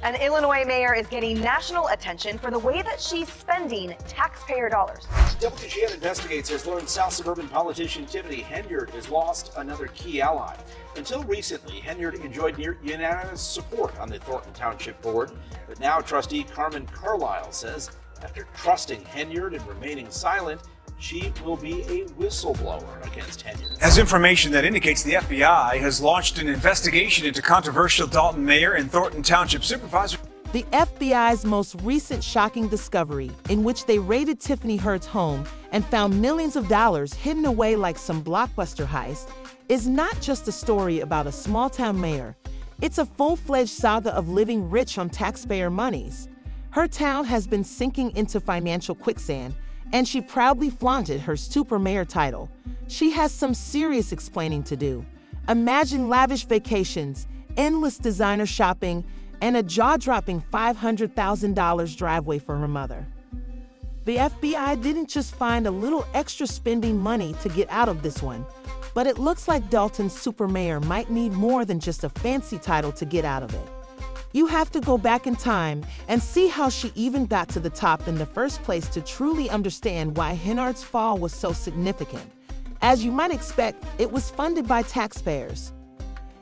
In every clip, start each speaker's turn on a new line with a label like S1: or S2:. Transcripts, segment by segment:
S1: An Illinois mayor is getting national attention for the way that she's spending taxpayer dollars.
S2: WGN Investigates has learned South suburban politician Tiffany Henyard has lost another key ally. Until recently, Henyard enjoyed near unanimous support on the Dolton Township Board, but now trustee Carmen Carlisle says after trusting Henyard and remaining silent, she will be a whistleblower against Henyard.
S3: As information that indicates the FBI has launched an investigation into controversial Dolton mayor and Thornton Township supervisor.
S4: The FBI's most recent shocking discovery, in which they raided Tiffany Henyard's home and found millions of dollars hidden away like some blockbuster heist, is not just a story about a small-town mayor. It's a full-fledged saga of living rich on taxpayer monies. Her town has been sinking into financial quicksand, and she proudly flaunted her super mayor title. She has some serious explaining to do. Imagine lavish vacations, endless designer shopping, and a jaw-dropping $500,000 driveway for her mother. The FBI didn't just find a little extra spending money to get out of this one, but it looks like Dolton's super mayor might need more than just a fancy title to get out of it. You have to go back in time and see how she even got to the top in the first place to truly understand why Henyard's fall was so significant. As you might expect, it was funded by taxpayers.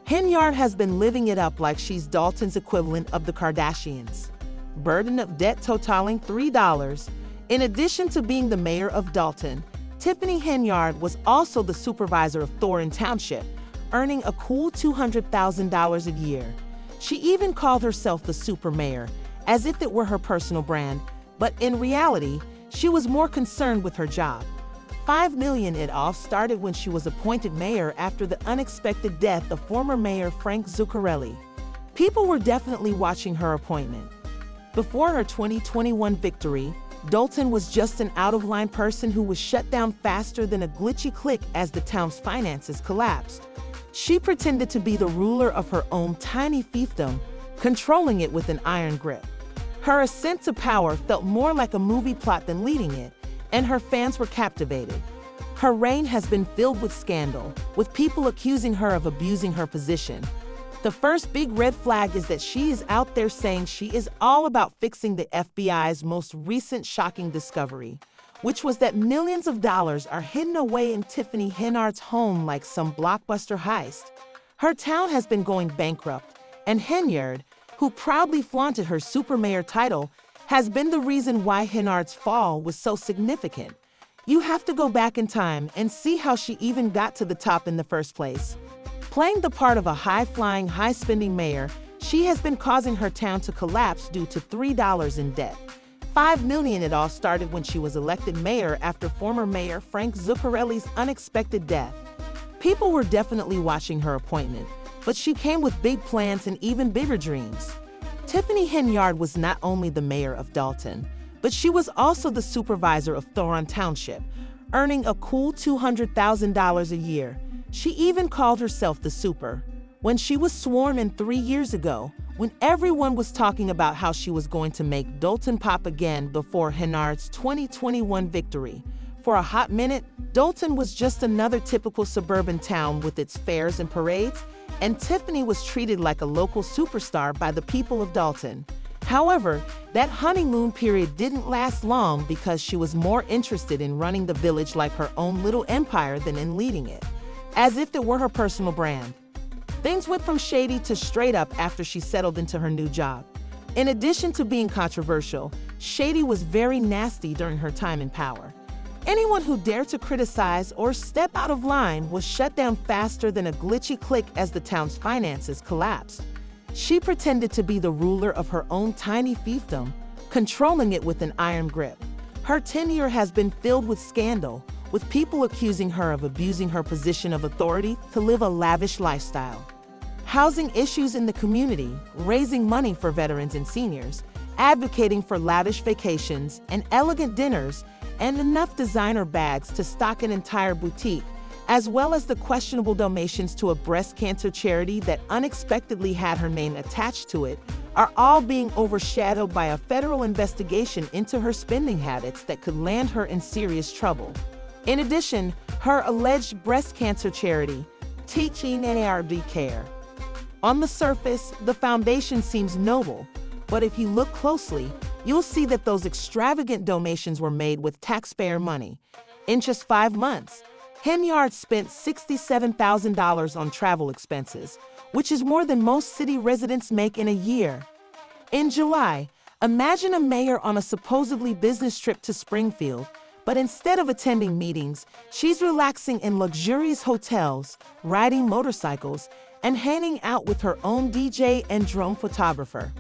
S4: Henyard has been living it up like she's Dolton's equivalent of the Kardashians. Burden of debt totaling $3. In addition to being the mayor of Dolton, Tiffany Henyard was also the supervisor of Thornton Township, earning a cool $200,000 a year. She even called herself the super mayor, as if it were her personal brand, but in reality, she was more concerned with her job. $5 million it all started when she was appointed mayor after the unexpected death of former mayor Frank Zuccarelli. People were definitely watching her appointment. Before her 2021 victory, Dolton was just an out-of-line person who was shut down faster than a glitchy click as the town's finances collapsed. She pretended to be the ruler of her own tiny fiefdom, controlling it with an iron grip. Her ascent to power felt more like a movie plot than leading it, and her fans were captivated. Her reign has been filled with scandal, with people accusing her of abusing her position. The first big red flag is that she is out there saying she is all about fixing the FBI's most recent shocking discovery, which was that millions of dollars are hidden away in Tiffany Henyard's home like some blockbuster heist. Her town has been going bankrupt, and Henyard, who proudly flaunted her super mayor title, has been the reason why Henyard's fall was so significant. You have to go back in time and see how she even got to the top in the first place. Playing the part of a high-flying, high-spending mayor, she has been causing her town to collapse due to $3 in debt. $5 million it all started when she was elected mayor after former mayor Frank Zuccarelli's unexpected death. People were definitely watching her appointment, but she came with big plans and even bigger dreams. Tiffany Henyard was not only the mayor of Dolton, but she was also the supervisor of Thornton Township, earning a cool $200,000 a year. She even called herself the super. When she was sworn in 3 years ago, when everyone was talking about how she was going to make Dolton pop again before Henyard's 2021 victory. For a hot minute, Dolton was just another typical suburban town with its fairs and parades, and Tiffany was treated like a local superstar by the people of Dolton. However, that honeymoon period didn't last long because she was more interested in running the village like her own little empire than in leading it, as if it were her personal brand. Things went from shady to straight up after she settled into her new job. In addition to being controversial, Shady was very nasty during her time in power. Anyone who dared to criticize or step out of line was shut down faster than a glitchy click as the town's finances collapsed. She pretended to be the ruler of her own tiny fiefdom, controlling it with an iron grip. Her tenure has been filled with scandal, with people accusing her of abusing her position of authority to live a lavish lifestyle. Housing issues in the community, raising money for veterans and seniors, advocating for lavish vacations and elegant dinners, and enough designer bags to stock an entire boutique, as well as the questionable donations to a breast cancer charity that unexpectedly had her name attached to it, are all being overshadowed by a federal investigation into her spending habits that could land her in serious trouble. In addition, her alleged breast cancer charity, Teaching and ARD Care. On the surface, the foundation seems noble, But if you look closely, you'll see that those extravagant donations were made with taxpayer money. In just 5 months, Henyard spent $67,000 on travel expenses, which is more than most city residents make in a year. In July, imagine a mayor on a supposedly business trip to Springfield, but instead of attending meetings, she's relaxing in luxurious hotels, riding motorcycles, and hanging out with her own DJ and drone photographer.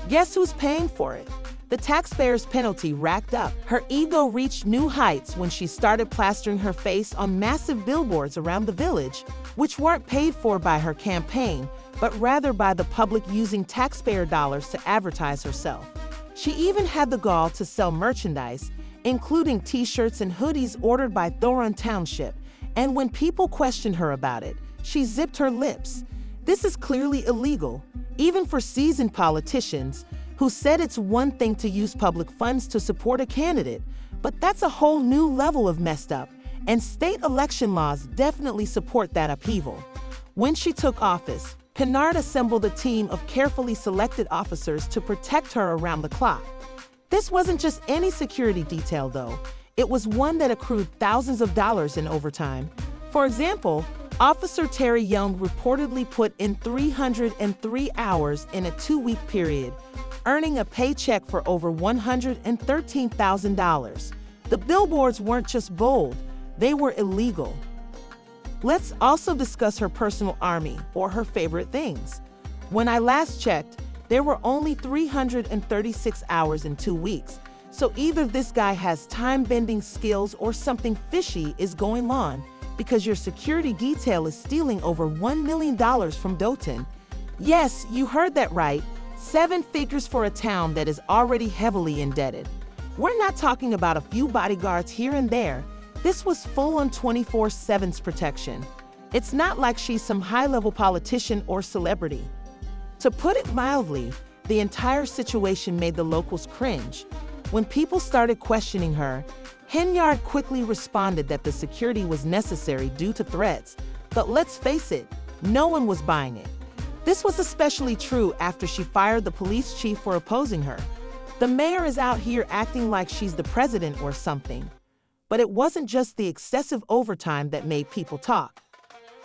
S4: Guess who's paying for it? The taxpayer's penalty racked up. Her ego reached new heights when she started plastering her face on massive billboards around the village, which weren't paid for by her campaign, but rather by the public using taxpayer dollars to advertise herself. She even had the gall to sell merchandise, including t-shirts and hoodies ordered by Dolton Township, and when people questioned her about it, she zipped her lips. This is clearly illegal, even for seasoned politicians, who said it's one thing to use public funds to support a candidate, but that's a whole new level of messed up, and state election laws definitely support that upheaval. When she took office, Henyard assembled a team of carefully selected officers to protect her around the clock. This wasn't just any security detail, though. It was one that accrued thousands of dollars in overtime. For example, Officer Terry Young reportedly put in 303 hours in a 2-week period, earning a paycheck for over $113,000. The billboards weren't just bold, they were illegal. Let's also discuss her personal army, or her favorite things. When I last checked, there were only 336 hours in 2 weeks, so either this guy has time-bending skills or something fishy is going on, because your security detail is stealing over $1 million from Dolton. Yes, you heard that right. 7 figures for a town that is already heavily indebted. We're not talking about a few bodyguards here and there. This was full-on 24/7's protection. It's not like she's some high-level politician or celebrity. To put it mildly, the entire situation made the locals cringe. When people started questioning her, Henyard quickly responded that the security was necessary due to threats. But let's face it, no one was buying it. This was especially true after she fired the police chief for opposing her. The mayor is out here acting like she's the president or something. But it wasn't just the excessive overtime that made people talk.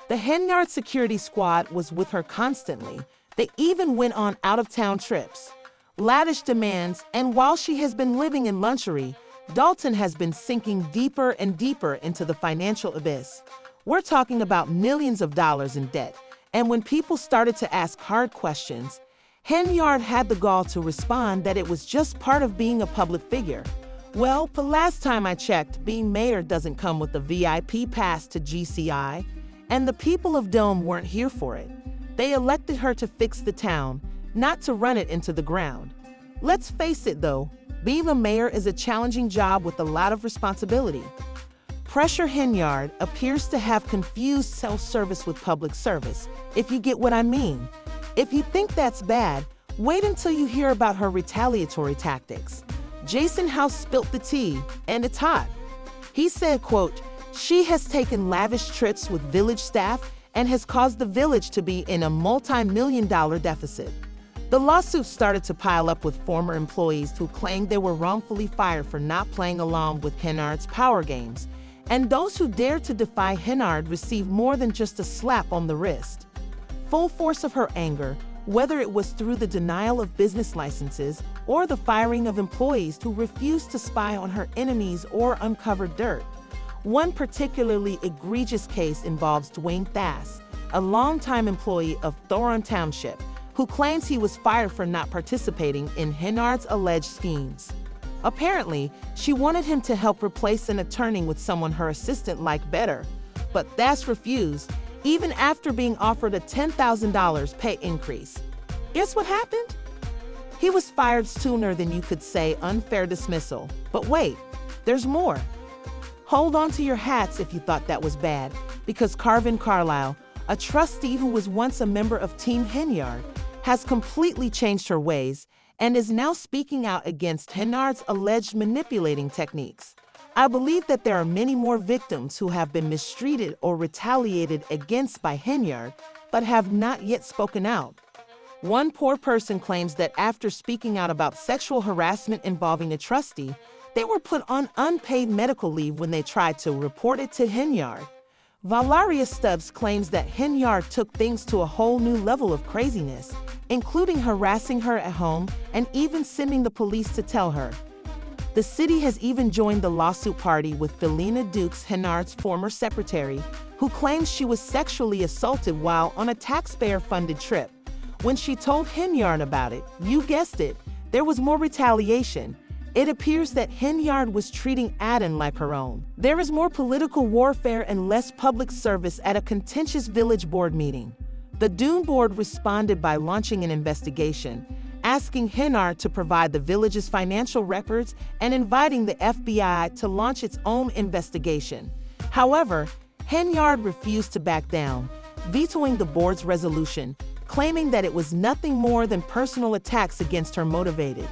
S4: The Henyard security squad was with her constantly. They even went on out-of-town trips. Lavish demands, and while she has been living in luxury, Dolton has been sinking deeper and deeper into the financial abyss. We're talking about millions of dollars in debt. And when people started to ask hard questions, Henyard had the gall to respond that it was just part of being a public figure. Well, the last time I checked, being mayor doesn't come with a VIP pass to GCI, and the people of Dome weren't here for it. They elected her to fix the town, not to run it into the ground. Let's face it, though, being a mayor is a challenging job with a lot of responsibility. Pressure Henyard appears to have confused self-service with public service, if you get what I mean. If you think that's bad, wait until you hear about her retaliatory tactics. Jason House spilt the tea, and it's hot. He said, quote, "She has taken lavish trips with village staff and has caused the village to be in a multi-million-dollar deficit." The lawsuit started to pile up with former employees who claimed they were wrongfully fired for not playing along with Henyard's power games, and those who dared to defy Henyard received more than just a slap on the wrist. Full force of her anger, whether it was through the denial of business licenses or the firing of employees who refused to spy on her enemies or uncover dirt. One particularly egregious case involves Dwayne Thass, a longtime employee of Dolton Township, who claims he was fired for not participating in Henyard's alleged schemes. Apparently, she wanted him to help replace an attorney with someone her assistant liked better, but Thass refused, even after being offered a $10,000 pay increase. Guess what happened? He was fired sooner than you could say unfair dismissal. But wait, there's more. Hold on to your hats if you thought that was bad, because Carvin Carlisle, a trustee who was once a member of Team Henyard, has completely changed her ways and is now speaking out against Henyard's alleged manipulating techniques. I believe that there are many more victims who have been mistreated or retaliated against by Henyard, but have not yet spoken out. One poor person claims that after speaking out about sexual harassment involving a trustee, they were put on unpaid medical leave when they tried to report it to Henyard. Valeria Stubbs claims that Henyard took things to a whole new level of craziness, including harassing her at home and even sending the police to tell her. The city has even joined the lawsuit party with Felina Dukes, Henyard's former secretary, who claims she was sexually assaulted while on a taxpayer-funded trip. When she told Henyard about it, you guessed it, there was more retaliation. It appears that Henyard was treating Aden like her own. There is more political warfare and less public service at a contentious village board meeting. The Dune board responded by launching an investigation, asking Henyard to provide the village's financial records and inviting the FBI to launch its own investigation. However, Henyard refused to back down, vetoing the board's resolution, claiming that it was nothing more than personal attacks against her motivated.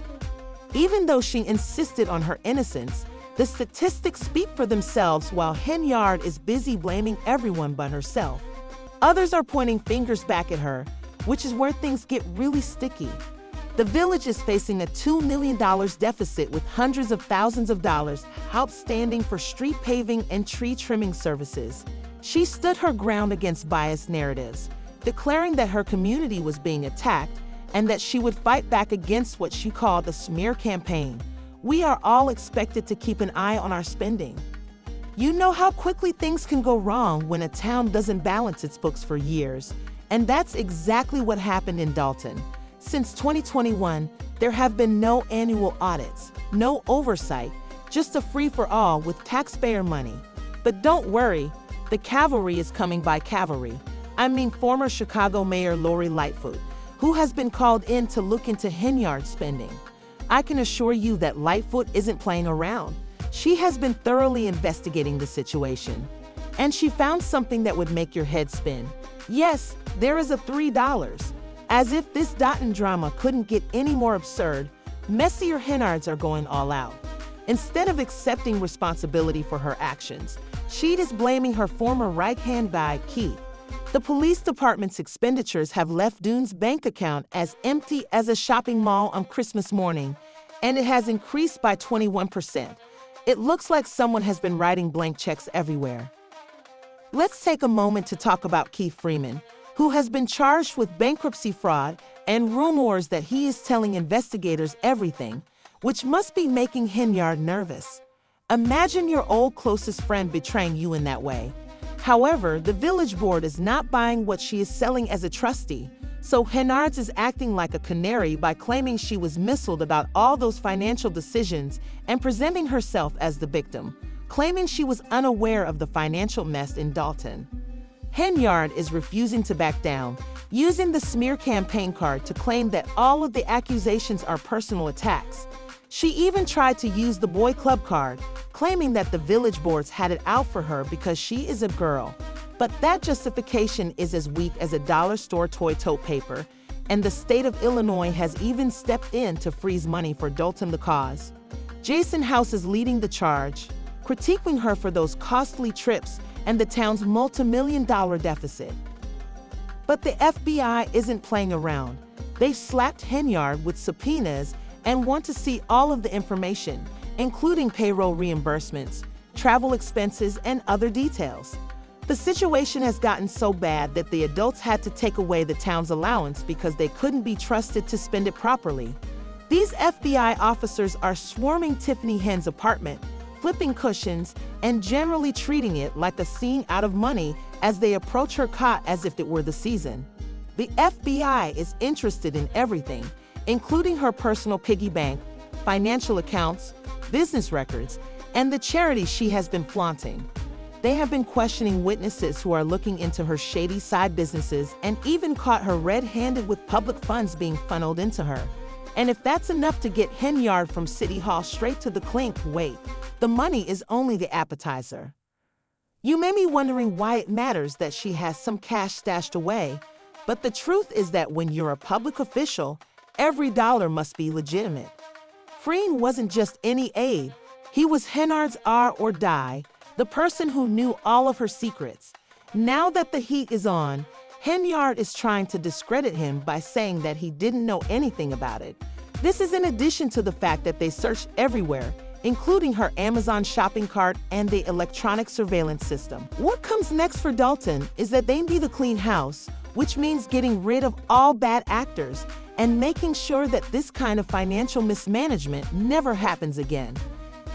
S4: Even though she insisted on her innocence, the statistics speak for themselves while Henyard is busy blaming everyone but herself. Others are pointing fingers back at her, which is where things get really sticky. The village is facing a $2 million deficit with hundreds of thousands of dollars outstanding for street paving and tree trimming services. She stood her ground against biased narratives, declaring that her community was being attacked and that she would fight back against what she called a smear campaign. We are all expected to keep an eye on our spending. You know how quickly things can go wrong when a town doesn't balance its books for years, and that's exactly what happened in Dolton. Since 2021, there have been no annual audits, no oversight, just a free-for-all with taxpayer money. But don't worry, the cavalry is coming by cavalry. I mean former Chicago Mayor Lori Lightfoot, who has been called in to look into Henyard spending. I can assure you that Lightfoot isn't playing around. She has been thoroughly investigating the situation. And she found something that would make your head spin. Yes, there is a $3. As if this Dolton drama couldn't get any more absurd, messier Henyards are going all out. Instead of accepting responsibility for her actions, she is blaming her former right-hand guy, Keith. The police department's expenditures have left Dune's bank account as empty as a shopping mall on Christmas morning, and it has increased by 21%. It looks like someone has been writing blank checks everywhere. Let's take a moment to talk about Keith Freeman, who has been charged with bankruptcy fraud and rumors that he is telling investigators everything, which must be making Henyard nervous. Imagine your old closest friend betraying you in that way. However, the village board is not buying what she is selling as a trustee, so Henyard is acting like a canary by claiming she was misled about all those financial decisions and presenting herself as the victim, claiming she was unaware of the financial mess in Dolton. Henyard is refusing to back down, using the smear campaign card to claim that all of the accusations are personal attacks. She even tried to use the boy club card, claiming that the village boards had it out for her because she is a girl. But that justification is as weak as a dollar store toy tote paper, and the state of Illinois has even stepped in to freeze money for Dolton the cause. Jason House is leading the charge, critiquing her for those costly trips and the town's multi-million-dollar deficit. But the FBI isn't playing around. They slapped Henyard with subpoenas and want to see all of the information, including payroll reimbursements, travel expenses, and other details. The situation has gotten so bad that the adults had to take away the town's allowance because they couldn't be trusted to spend it properly. These FBI officers are swarming Tiffany Henyard's apartment, flipping cushions, and generally treating it like a scene out of money as they approach her cot as if it were the season. The FBI is interested in everything, including her personal piggy bank, financial accounts, business records, and the charity she has been flaunting. They have been questioning witnesses who are looking into her shady side businesses and even caught her red-handed with public funds being funneled into her. And if that's enough to get Henyard from City Hall straight to the clink, wait, the money is only the appetizer. You may be wondering why it matters that she has some cash stashed away, but the truth is that when you're a public official, every dollar must be legitimate. Freeman wasn't just any aide. He was Henyard's R or die, the person who knew all of her secrets. Now that the heat is on, Henyard is trying to discredit him by saying that he didn't know anything about it. This is in addition to the fact that they searched everywhere, including her Amazon shopping cart and the electronic surveillance system. What comes next for Dolton is that they need a clean house, which means getting rid of all bad actors and making sure that this kind of financial mismanagement never happens again.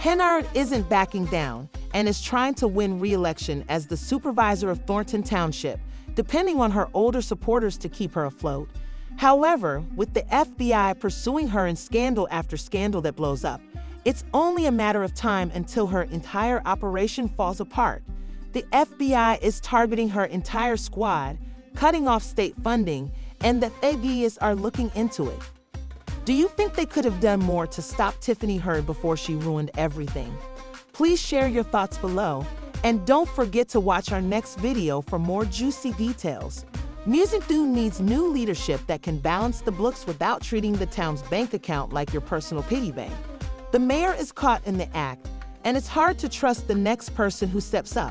S4: Henyard isn't backing down and is trying to win re-election as the supervisor of Thornton Township, depending on her older supporters to keep her afloat. However, with the FBI pursuing her in scandal after scandal that blows up, it's only a matter of time until her entire operation falls apart. The FBI is targeting her entire squad, cutting off state funding, and the feds are looking into it. Do you think they could have done more to stop Tiffany Henyard before she ruined everything? Please share your thoughts below, and don't forget to watch our next video for more juicy details. Music Dune needs new leadership that can balance the books without treating the town's bank account like your personal piggy bank. The mayor is caught in the act, and it's hard to trust the next person who steps up.